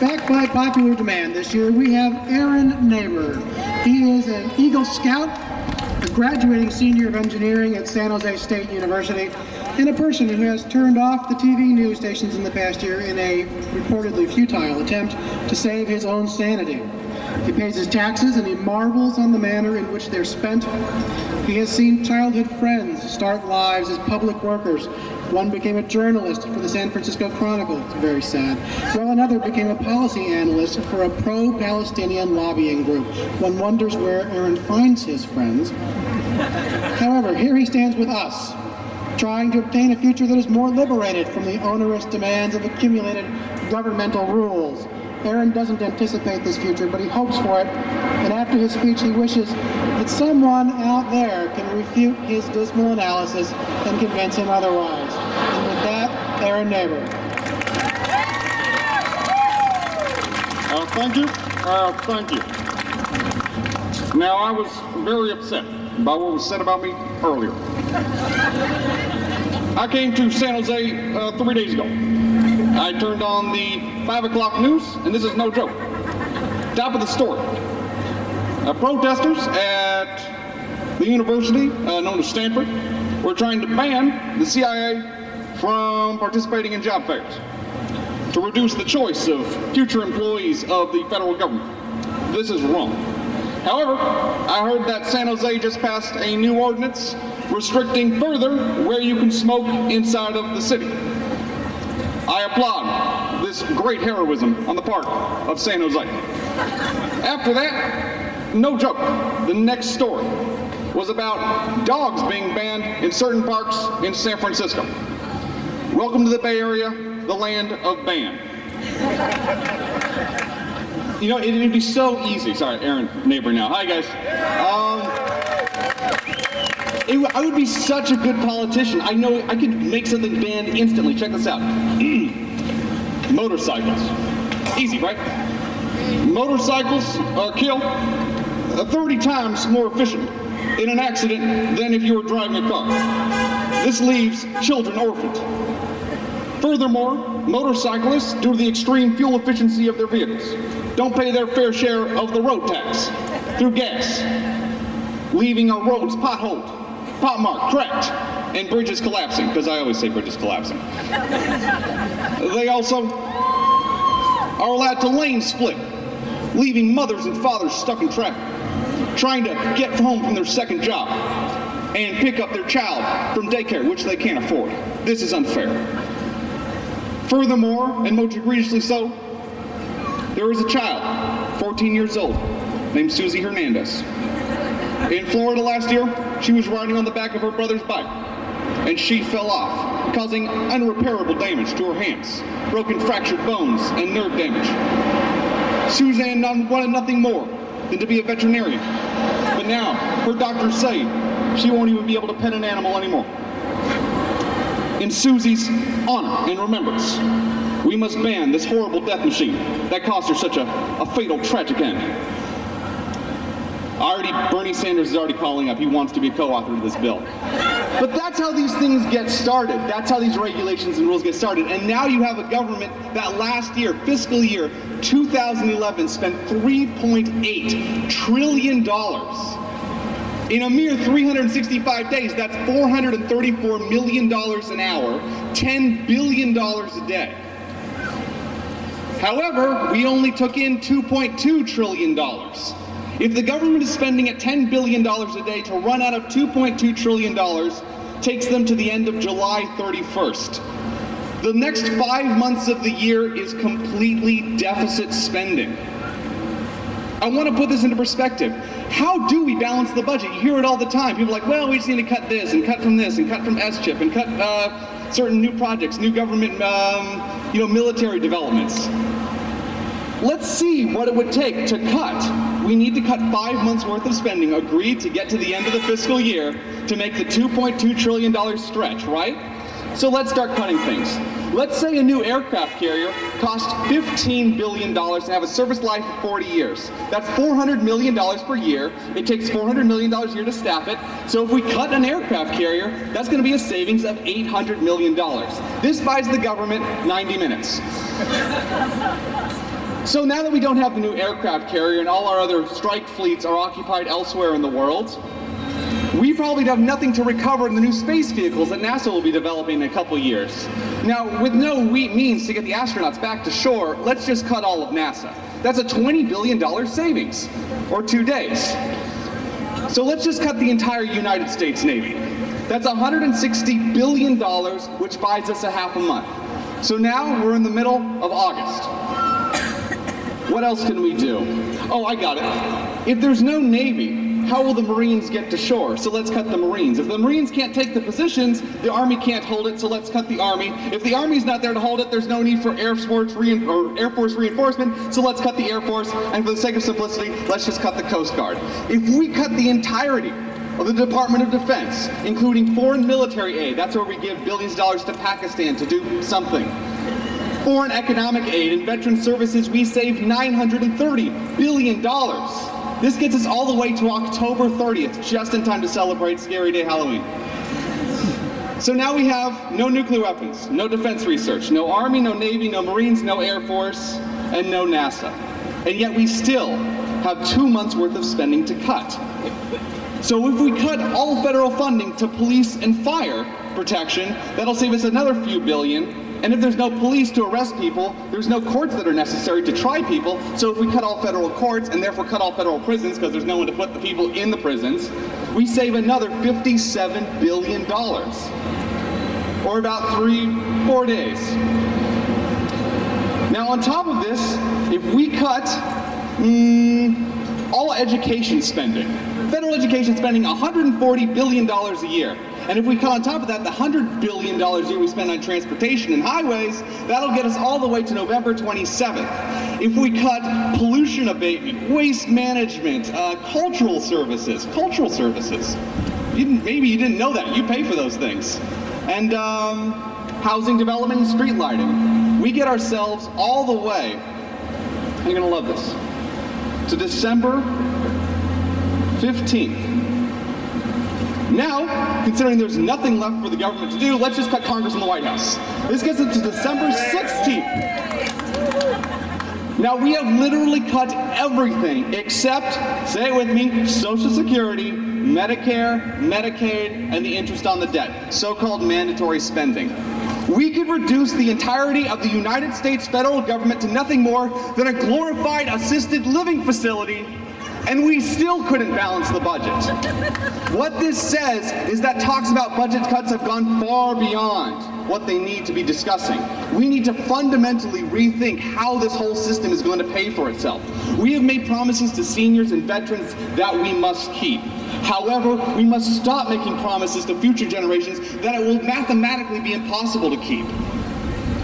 Backed by popular demand this year, we have Aaron Neighbour. He is an Eagle Scout, a graduating senior of engineering at San Jose State University, and a person who has turned off the TV news stations in the past year in a reportedly futile attempt to save his own sanity. He pays his taxes and he marvels on the manner in which they're spent. He has seen childhood friends start lives as public workers. One became a journalist for the San Francisco Chronicle, it's very sad, while another became a policy analyst for a pro-Palestinian lobbying group. One wonders where Aaron finds his friends. However, here he stands with us, trying to obtain a future that is more liberated from the onerous demands of accumulated governmental rules. Aaron doesn't anticipate this future, but he hopes for it, and after his speech he wishes that someone out there can refute his dismal analysis and convince him otherwise. And with that, Aaron Neighbour. Thank you. Thank you. Now, I was very upset by what was said about me earlier. I came to San Jose 3 days ago. I turned on the 5 o'clock news, and this is no joke. Top of the story. Protesters at the university, known as Stanford, were trying to ban the CIA from participating in job fairs to reduce the choice of future employees of the federal government. This is wrong. However, I heard that San Jose just passed a new ordinance restricting further where you can smoke inside of the city. I applaud this great heroism on the part of San Jose. After that, no joke, the next story was about dogs being banned in certain parks in San Francisco. Welcome to the Bay Area, the land of ban. You know, it'd be so easy. Sorry, Aaron Neighbour now. Hi, guys. I would be such a good politician. I know I could make something banned instantly. Check this out. Motorcycles. Easy, right? Motorcycles kill 30 times more efficient in an accident than if you were driving a car. This leaves children orphaned. Furthermore, motorcyclists, due to the extreme fuel efficiency of their vehicles, don't pay their fair share of the road tax through gas, leaving our roads potholed, pockmarked, cracked, and bridges collapsing, because I always say bridges collapsing. They also are allowed to lane split, leaving mothers and fathers stuck in traffic, trying to get home from their second job and pick up their child from daycare, which they can't afford. This is unfair. Furthermore, and most egregiously so, there was a child, 14 years old, named Susie Hernandez. In Florida last year, she was riding on the back of her brother's bike, and she fell off, causing unrepairable damage to her hands, broken fractured bones, and nerve damage. Suzanne wanted nothing more than to be a veterinarian, but now her doctors say she won't even be able to pet an animal anymore. In Susie's honor and remembrance, we must ban this horrible death machine that caused her such a fatal, tragic end. Bernie Sanders is already calling up. He wants to be a co-author of this bill. But that's how these things get started. That's how these regulations and rules get started. And now you have a government that last year, fiscal year 2011, spent $3.8 trillion. In a mere 365 days, that's $434 million an hour, $10 billion a day. However, we only took in $2.2 trillion. If the government is spending at $10 billion a day, to run out of $2.2 trillion takes them to the end of July 31st. The next 5 months of the year is completely deficit spending. I want to put this into perspective. How do we balance the budget? You hear it all the time. People are like, well, we just need to cut this, and cut from this, and cut from SCHIP, and cut certain new projects, new government, military developments. Let's see what it would take to cut. We need to cut 5 months worth of spending, agreed to get to the end of the fiscal year, to make the $2.2 trillion stretch, right? So let's start cutting things. Let's say a new aircraft carrier costs $15 billion to have a service life of 40 years. That's $400 million per year. It takes $400 million a year to staff it. So if we cut an aircraft carrier, that's going to be a savings of $800 million. This buys the government 90 minutes. So now that we don't have the new aircraft carrier and all our other strike fleets are occupied elsewhere in the world, we probably have nothing to recover in the new space vehicles that NASA will be developing in a couple years. Now, with no means to get the astronauts back to shore, let's just cut all of NASA. That's a $20 billion savings, or 2 days. So let's just cut the entire United States Navy. That's $160 billion, which buys us a half a month. So now we're in the middle of August. What else can we do? Oh, I got it. If there's no Navy, how will the Marines get to shore? So let's cut the Marines. If the Marines can't take the positions, the Army can't hold it, so let's cut the Army. If the Army's not there to hold it, there's no need for Air Force reinforcement, so let's cut the Air Force, and for the sake of simplicity, let's just cut the Coast Guard. If we cut the entirety of the Department of Defense, including foreign military aid, that's where we give billions of dollars to Pakistan to do something. Foreign economic aid and veteran services, we save $930 billion. This gets us all the way to October 30th, just in time to celebrate Scary Day Halloween. So now we have no nuclear weapons, no defense research, no Army, no Navy, no Marines, no Air Force, and no NASA. And yet we still have 2 months worth of spending to cut. So if we cut all federal funding to police and fire protection, that'll save us another few billion. And if there's no police to arrest people, there's no courts that are necessary to try people. So if we cut all federal courts and therefore cut all federal prisons because there's no one to put the people in the prisons, we save another $57 billion, or about 3-4 days. Now on top of this, if we cut all education spending, federal education spending $140 billion a year. And if we cut on top of that the $100 billion a year we spend on transportation and highways, that'll get us all the way to November 27th. If we cut pollution abatement, waste management, cultural services, maybe you didn't know that, you pay for those things. And housing development and street lighting. We get ourselves all the way, and you're gonna love this, to December 15th. Now, considering there's nothing left for the government to do, let's just cut Congress and the White House. This gets us to December 16th. Now, we have literally cut everything except, say it with me, Social Security, Medicare, Medicaid, and the interest on the debt, so-called mandatory spending. We could reduce the entirety of the United States federal government to nothing more than a glorified assisted living facility, and we still couldn't balance the budget. What this says is that talks about budget cuts have gone far beyond what they need to be discussing. We need to fundamentally rethink how this whole system is going to pay for itself. We have made promises to seniors and veterans that we must keep. However, we must stop making promises to future generations that it will mathematically be impossible to keep.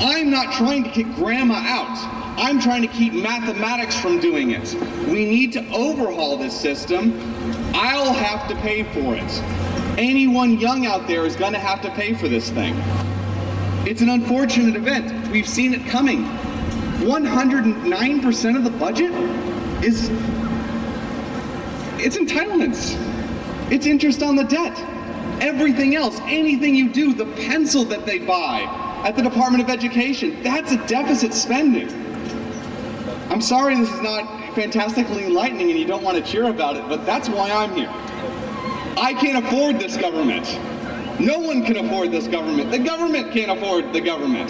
I'm not trying to kick grandma out. I'm trying to keep mathematics from doing it. We need to overhaul this system. I'll have to pay for it. Anyone young out there is going to have to pay for this thing. It's an unfortunate event. We've seen it coming. 109% of the budget is it's entitlements. It's interest on the debt. Everything else, anything you do, the pencil that they buy at the Department of Education, that's a deficit spending. I'm sorry this is not fantastically enlightening and you don't want to cheer about it, but that's why I'm here. I can't afford this government. No one can afford this government. The government can't afford the government.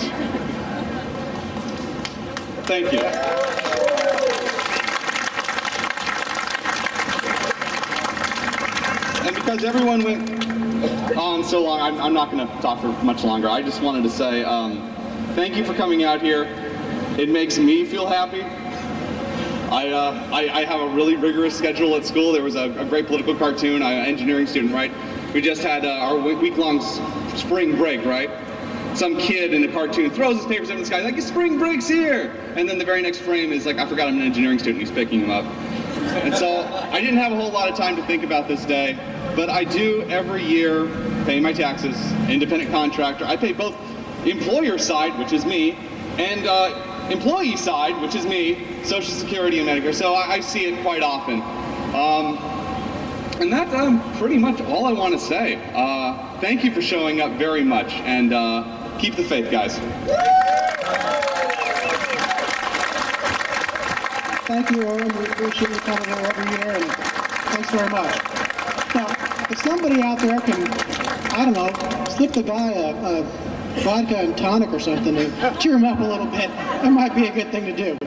Thank you. And because everyone went on so long, I'm not going to talk for much longer. I just wanted to say thank you for coming out here. It makes me feel happy. I have a really rigorous schedule at school. There was a great political cartoon. I'm an engineering student, right? We just had our week-long spring break, right? Some kid in a cartoon throws his papers up in the sky, like, spring break's here! And then the very next frame is like, I forgot I'm an engineering student, he's picking him up. And so I didn't have a whole lot of time to think about this day, but I do every year pay my taxes, independent contractor. I pay both employer side, which is me, and employee side, which is me, Social Security and Medicare, so I see it quite often. And that's pretty much all I want to say. Thank you for showing up very much, and keep the faith, guys. Thank you, Aaron. We appreciate you coming here every year, and thanks very much. Now, if somebody out there can, I don't know, slip the guy a vodka and tonic or something to cheer him up a little bit, that might be a good thing to do.